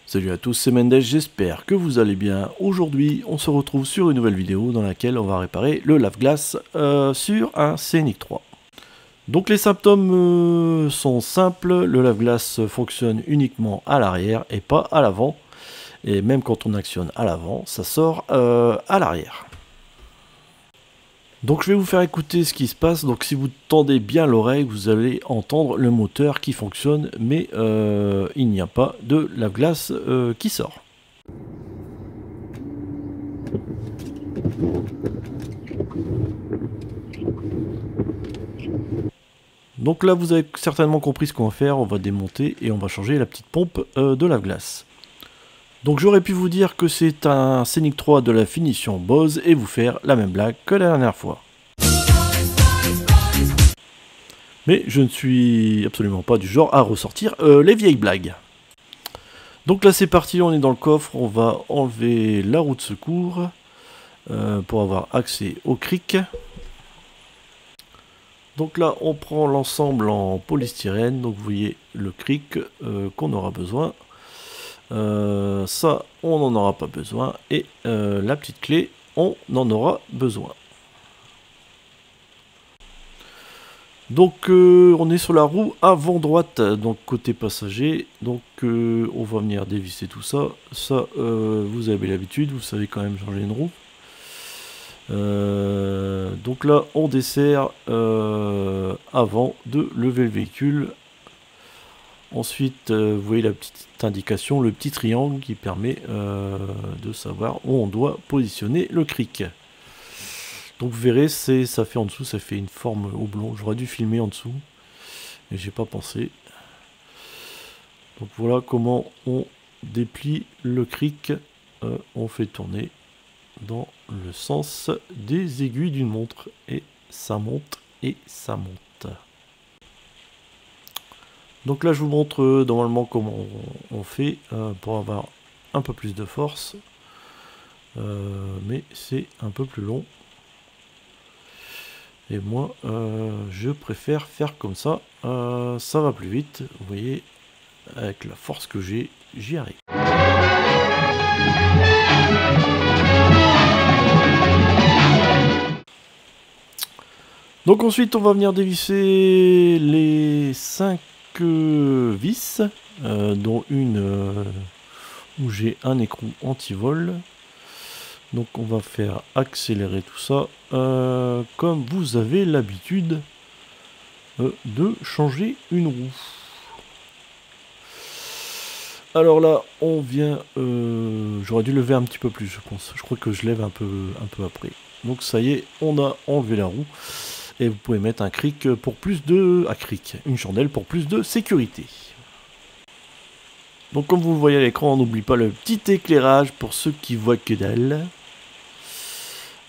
Salut à tous, c'est Mendes, j'espère que vous allez bien. Aujourd'hui, on se retrouve sur une nouvelle vidéo dans laquelle on va réparer le lave-glace sur un Scénic 3. Donc les symptômes sont simples, le lave-glace fonctionne uniquement à l'arrière et pas à l'avant. Et même quand on actionne à l'avant, ça sort à l'arrière. Donc je vais vous faire écouter ce qui se passe. Donc si vous tendez bien l'oreille, vous allez entendre le moteur qui fonctionne, mais il n'y a pas de lave-glace qui sort. Donc là vous avez certainement compris ce qu'on va faire, on va démonter et on va changer la petite pompe de lave-glace. Donc j'aurais pu vous dire que c'est un Scénic 3 de la finition Bose et vous faire la même blague que la dernière fois. Mais je ne suis absolument pas du genre à ressortir les vieilles blagues. Donc là c'est parti, on est dans le coffre, on va enlever la roue de secours pour avoir accès au cric. Donc là on prend l'ensemble en polystyrène, donc vous voyez le cric qu'on aura besoin. Ça on n'en aura pas besoin et la petite clé on en aura besoin. Donc on est sur la roue avant droite, donc côté passager, donc on va venir dévisser tout ça. Ça vous avez l'habitude, vous savez quand même changer une roue. Donc là on dessert avant de lever le véhicule. Ensuite vous voyez la petite indication, le petit triangle qui permet de savoir où on doit positionner le cric. Donc vous verrez, ça fait en dessous, ça fait une forme oblong. J'aurais dû filmer en dessous, mais j'ai pas pensé. Donc voilà comment on déplie le cric. On fait tourner dans le sens des aiguilles d'une montre. Et ça monte et ça monte. Donc là je vous montre normalement comment on fait pour avoir un peu plus de force. Mais c'est un peu plus long. Et moi, je préfère faire comme ça. Ça va plus vite. Vous voyez, avec la force que j'ai, j'y arrive. Donc ensuite, on va venir dévisser les 5 vis, dont une où j'ai un écrou anti-vol. Donc on va faire accélérer tout ça comme vous avez l'habitude de changer une roue. Alors là on vient, j'aurais dû lever un petit peu plus je pense, je crois que je lève un peu après. Donc ça y est, on a enlevé la roue et vous pouvez mettre un cric pour plus de... une chandelle pour plus de sécurité. Donc comme vous le voyez à l'écran, on n'oublie pas le petit éclairage pour ceux qui voient que dalle.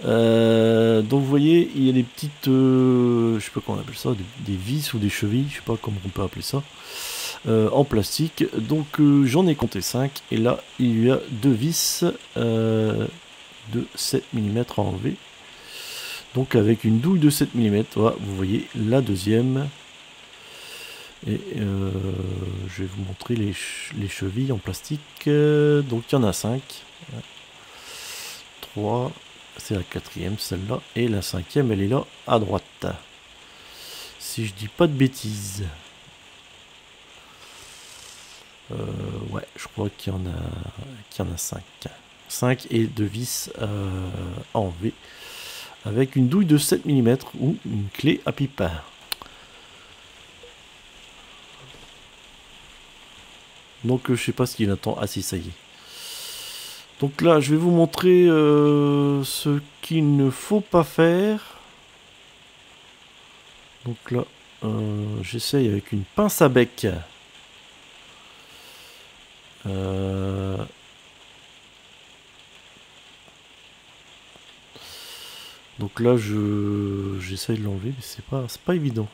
Donc vous voyez, il y a des petites, je sais pas comment on appelle ça, des vis ou des chevilles, je sais pas comment on peut appeler ça, en plastique. Donc j'en ai compté 5 et là il y a 2 vis de 7 mm à enlever. Donc avec une douille de 7 mm, voilà, vous voyez la deuxième. Et je vais vous montrer les chevilles en plastique. Donc il y en a 5. 3, c'est la 4e celle-là. Et la 5e elle est là à droite. Si je dis pas de bêtises. Ouais, je crois qu'il y en a 5. 5 et 2 vis à enlever. Avec une douille de 7 mm ou une clé à pipe. Donc je sais pas ce qu'il attend. Ah si, ça y est. Donc là je vais vous montrer ce qu'il ne faut pas faire. Donc là j'essaye avec une pince à bec. Donc là j'essaye de l'enlever mais c'est pas évident.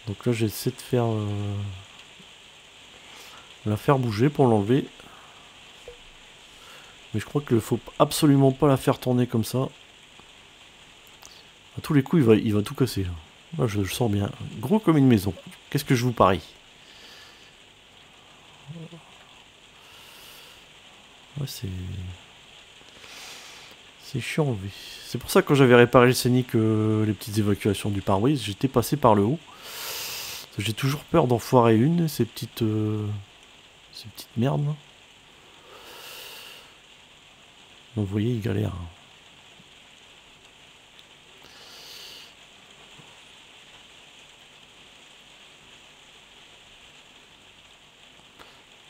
Donc là j'essaie de faire la faire bouger pour l'enlever. Mais je crois qu'il ne faut absolument pas la faire tourner comme ça. À tous les coups il va tout casser là. Moi, je le sens bien. Gros comme une maison. Qu'est-ce que je vous parie? Ouais, c'est chiant, oui. C'est pour ça que quand j'avais réparé le Scénic, les petites évacuations du pare-brise, j'étais passé par le haut. J'ai toujours peur d'en foirer une, ces petites merdes. Là. Donc vous voyez, il galère.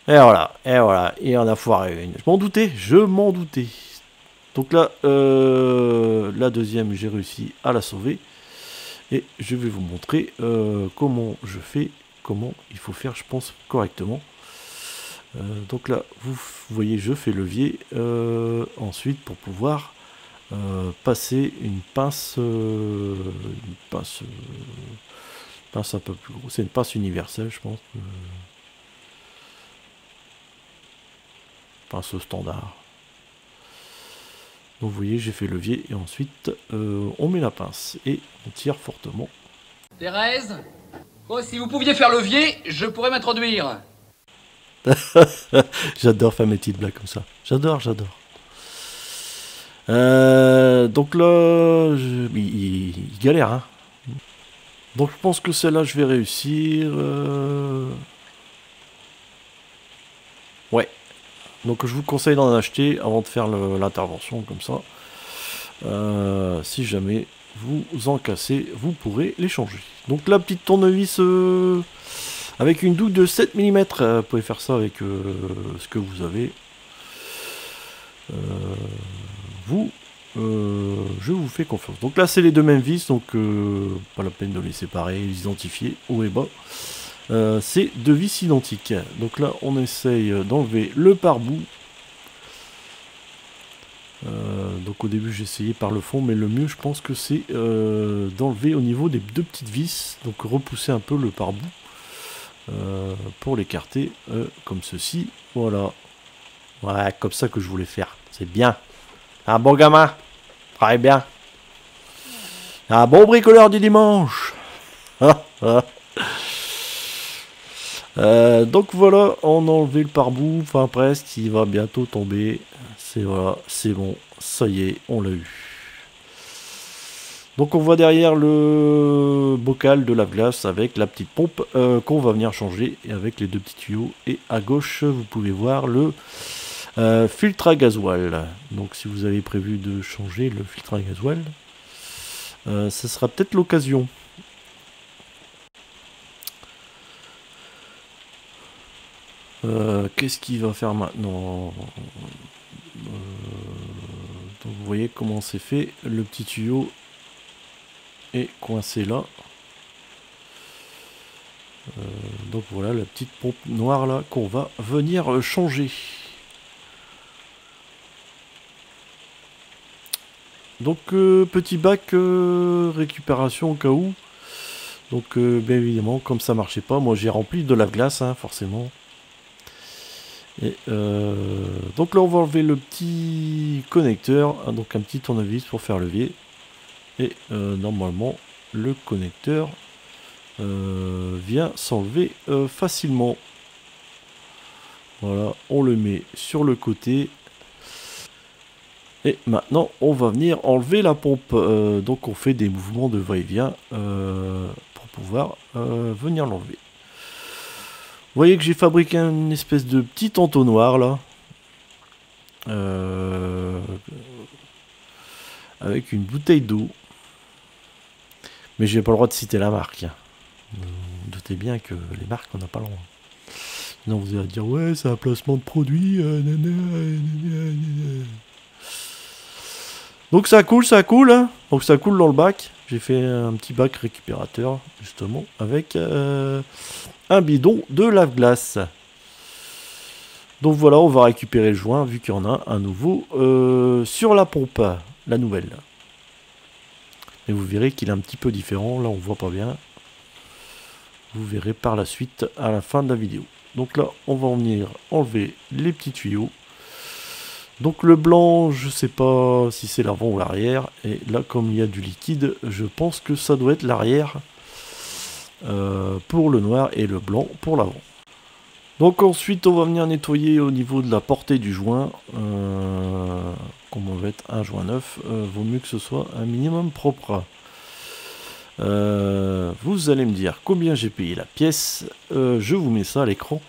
Et voilà, et on a foiré une. Je m'en doutais. Donc là, la deuxième, j'ai réussi à la sauver. Et je vais vous montrer comment je fais, comment il faut faire, je pense, correctement. Donc là, vous voyez, je fais levier. Ensuite, pour pouvoir passer une pince un peu plus grosse. C'est une pince universelle, je pense. Pince standard. Donc vous voyez, j'ai fait levier et ensuite on met la pince et on tire fortement. Thérèse, oh, si vous pouviez faire levier, je pourrais m'introduire. J'adore faire mes petites blagues comme ça. J'adore. Donc là, il galère. Hein. Donc je pense que celle-là, je vais réussir. Ouais. Donc je vous conseille d'en acheter avant de faire l'intervention comme ça. Si jamais vous en cassez, vous pourrez les changer. Donc la petite tournevis avec une douille de 7 mm, vous pouvez faire ça avec ce que vous avez. Je vous fais confiance. Donc là c'est les deux mêmes vis, donc pas la peine de les séparer, les identifier haut et bas. C'est deux vis identiques. Donc là on essaye d'enlever le pare-bout. Donc au début j'ai essayé par le fond, mais le mieux je pense que c'est d'enlever au niveau des deux petites vis, donc repousser un peu le pare-bout pour l'écarter comme ceci. Voilà. Ouais, comme ça que je voulais faire. C'est bien. Un bon gamin. Travaille bien. Un bon bricoleur du dimanche. Donc voilà, on a enlevé le pare-bout, enfin presque, il va bientôt tomber. Voilà, c'est bon, ça y est, on l'a eu. Donc on voit derrière le bocal de lave-glace avec la petite pompe qu'on va venir changer et avec les deux petits tuyaux. Et à gauche, vous pouvez voir le filtre à gasoil. Donc si vous avez prévu de changer le filtre à gasoil, ça sera peut-être l'occasion. Qu'est-ce qu'il va faire maintenant? Donc vous voyez comment c'est fait. Le petit tuyau est coincé là. Donc voilà la petite pompe noire là qu'on va venir changer. Donc petit bac récupération au cas où. Donc bien évidemment comme ça marchait pas, moi j'ai rempli de lave-glace hein, forcément. Et donc là on va enlever le petit connecteur, hein, donc un petit tournevis pour faire levier. Et normalement le connecteur vient s'enlever facilement. Voilà, on le met sur le côté. Et maintenant on va venir enlever la pompe. Donc on fait des mouvements de va-et-vient pour pouvoir venir l'enlever. Vous voyez que j'ai fabriqué une espèce de petit entonnoir là. Avec une bouteille d'eau. Mais j'ai pas le droit de citer la marque. Vous doutez bien que les marques on n'a pas le droit. Sinon vous allez dire ouais c'est un placement de produit. Donc ça coule. Hein. Donc ça coule dans le bac. J'ai fait un petit bac récupérateur justement avec un bidon de lave-glace. Donc voilà, on va récupérer le joint vu qu'il y en a un nouveau sur la pompe, la nouvelle. Et vous verrez qu'il est un petit peu différent, là on voit pas bien. Vous verrez par la suite à la fin de la vidéo. Donc là, on va venir enlever les petits tuyaux. Donc le blanc, je sais pas si c'est l'avant ou l'arrière. Et là, comme il y a du liquide, je pense que ça doit être l'arrière. pour le noir et le blanc pour l'avant. Donc ensuite on va venir nettoyer au niveau de la portée du joint. Comme on va être un joint neuf, vaut mieux que ce soit un minimum propre. Vous allez me dire combien j'ai payé la pièce. Je vous mets ça à l'écran.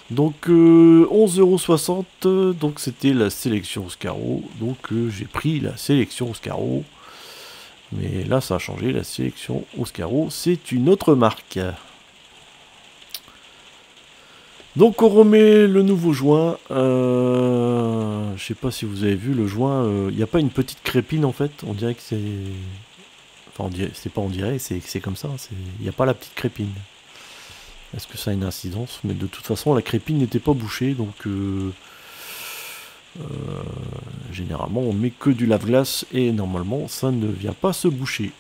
Donc 11,60 €, donc c'était la sélection Oscaro. Donc j'ai pris la sélection Oscaro. Mais là ça a changé, la sélection Oscaro c'est une autre marque. Donc on remet le nouveau joint. Je sais pas si vous avez vu le joint, il n'y a pas une petite crépine en fait, on dirait que c'est... Enfin c'est pas on dirait, c'est comme ça, il n'y a pas la petite crépine. Est-ce que ça a une incidence? Mais de toute façon la crépine n'était pas bouchée, donc généralement on met que du lave-glace et normalement ça ne vient pas se boucher.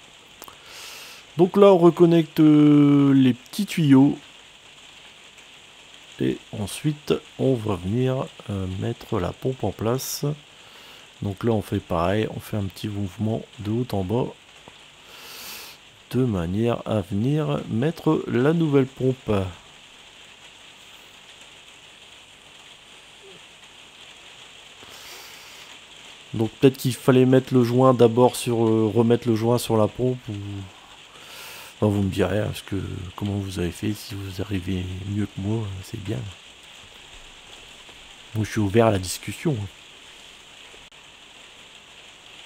Donc là on reconnecte les petits tuyaux. Et ensuite, on va venir mettre la pompe en place. Donc là, on fait pareil, on fait un petit mouvement de haut en bas. De manière à venir mettre la nouvelle pompe. Donc peut-être qu'il fallait mettre le joint d'abord sur... remettre le joint sur la pompe ou... Enfin, vous me direz hein, comment vous avez fait, si vous arrivez mieux que moi, c'est bien. Moi je suis ouvert à la discussion.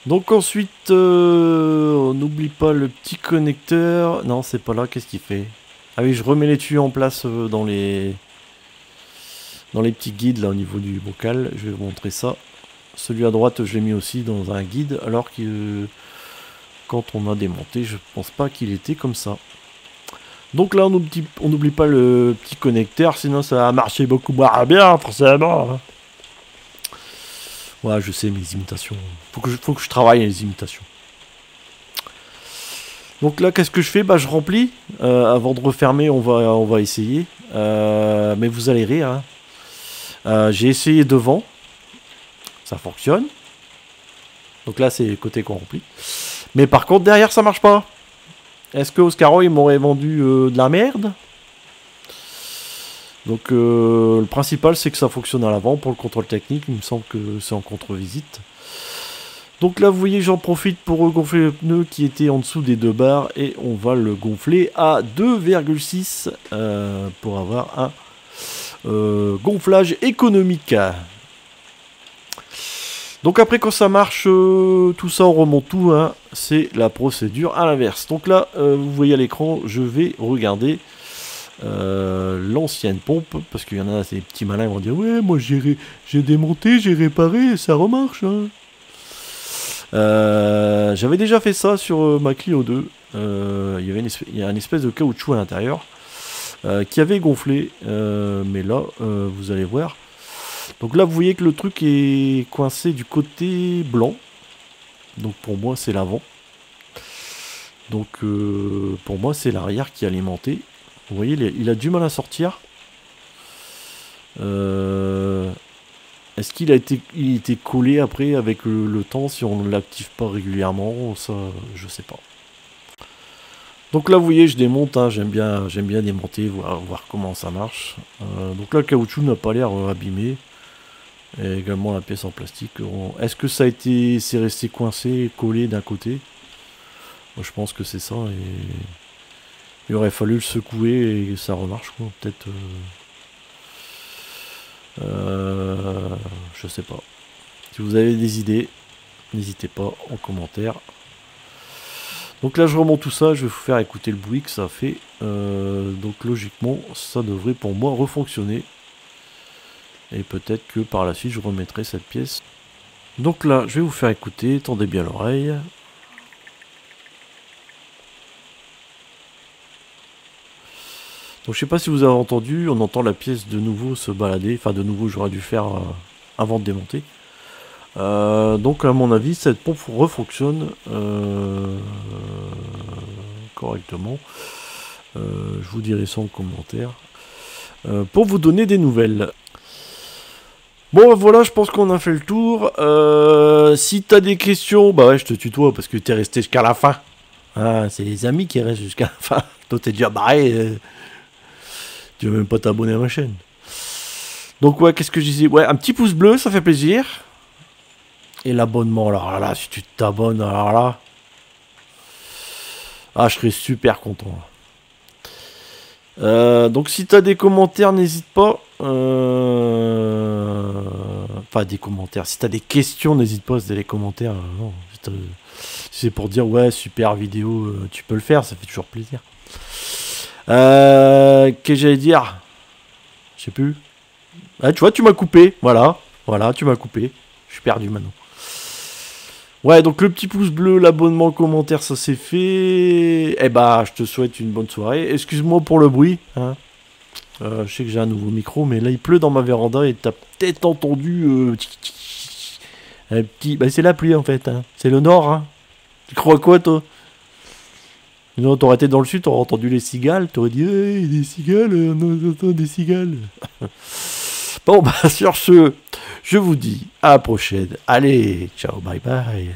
Donc ensuite, on n'oublie pas le petit connecteur. Non, c'est pas là, qu'est-ce qu'il fait? Ah oui, je remets les tuyaux en place dans les petits guides là au niveau du bocal. Je vais vous montrer ça. Celui à droite, je l'ai mis aussi dans un guide, alors que... quand on a démonté, je pense pas qu'il était comme ça. Donc là, on n'oublie pas le petit connecteur, sinon ça va marcher beaucoup moins bien, forcément. Ouais, je sais, mes imitations. Faut que je travaille les imitations. Donc là, qu'est-ce que je fais? Bah, je remplis. Avant de refermer, on va essayer. Mais vous allez rire. Hein. J'ai essayé devant. Ça fonctionne. Donc là, c'est le côté qu'on remplit. Mais par contre, derrière, ça marche pas. Est-ce que Oscaro, il m'aurait vendu de la merde? Donc, le principal, c'est que ça fonctionne à l'avant pour le contrôle technique. Il me semble que c'est en contre-visite. Donc là, vous voyez, j'en profite pour gonfler le pneu qui était en dessous des 2 barres. Et on va le gonfler à 2,6 pour avoir un gonflage économique. Donc après quand ça marche, tout ça on remonte tout, hein, c'est la procédure à l'inverse. Donc là, vous voyez à l'écran, je vais regarder l'ancienne pompe, parce qu'il y en a ces petits malins qui vont dire « Ouais, moi j'ai démonté, j'ai réparé, ça remarche. Hein. » J'avais déjà fait ça sur ma Clio 2, il y a une espèce de caoutchouc à l'intérieur qui avait gonflé, mais là, vous allez voir. Donc là, vous voyez que le truc est coincé du côté blanc. Donc pour moi, c'est l'avant. Donc pour moi, c'est l'arrière qui est alimenté. Vous voyez, il a du mal à sortir. Est-ce qu'il a été collé après avec le temps si on ne l'active pas régulièrement? Ça, je sais pas. Donc là, vous voyez, je démonte. Hein, j'aime bien démonter, voir comment ça marche. Donc là, le caoutchouc n'a pas l'air abîmé. Et également la pièce en plastique. Est-ce que ça a été... c'est resté coincé, collé d'un côté? Moi, je pense que c'est ça. Et il aurait fallu le secouer et ça remarche, quoi. Peut-être... je sais pas. Si vous avez des idées, n'hésitez pas en commentaire. Donc là, je remonte tout ça. Je vais vous faire écouter le bruit que ça fait. Donc logiquement, ça devrait pour moi refonctionner. Et peut-être que par la suite je remettrai cette pièce. Donc là je vais vous faire écouter, tendez bien l'oreille. Donc je sais pas si vous avez entendu, on entend la pièce de nouveau se balader. Enfin de nouveau j'aurais dû faire avant de démonter. Donc à mon avis cette pompe refonctionne correctement. Je vous dirai ça en commentaire. Pour vous donner des nouvelles. Bon voilà, je pense qu'on a fait le tour. Si t'as des questions, bah ouais, je te tutoie parce que t'es resté jusqu'à la fin. Ah, c'est les amis qui restent jusqu'à la fin. Toi, t'es déjà barré. Tu veux même pas t'abonner à ma chaîne. Donc, ouais, qu'est-ce que je disais? Ouais, un petit pouce bleu, ça fait plaisir. Et l'abonnement, alors là, si tu t'abonnes, alors là. Ah, je serais super content. Donc, si t'as des commentaires, n'hésite pas. Enfin, des commentaires. Si t'as des questions, n'hésite pas à poser les commentaires. Non, si c'est pour dire, ouais, super vidéo, tu peux le faire, ça fait toujours plaisir. Qu'est-ce que j'allais dire? Je sais plus. Ah, tu vois, tu m'as coupé. Voilà. Voilà, tu m'as coupé. Je suis perdu maintenant. Ouais, donc le petit pouce bleu, l'abonnement, commentaire, ça c'est fait. Eh bah, je te souhaite une bonne soirée. Excuse-moi pour le bruit. Hein. Je sais que j'ai un nouveau micro, mais là il pleut dans ma véranda et t'as peut-être entendu. Un petit. Bah, c'est la pluie en fait. Hein. C'est le nord. Hein. Tu crois quoi, toi? Non, t'aurais été dans le sud, t'aurais entendu les cigales. T'aurais dit, hey, des cigales, on entend des cigales. Bon, bah, sur ce, je vous dis à la prochaine. Allez, ciao, bye bye.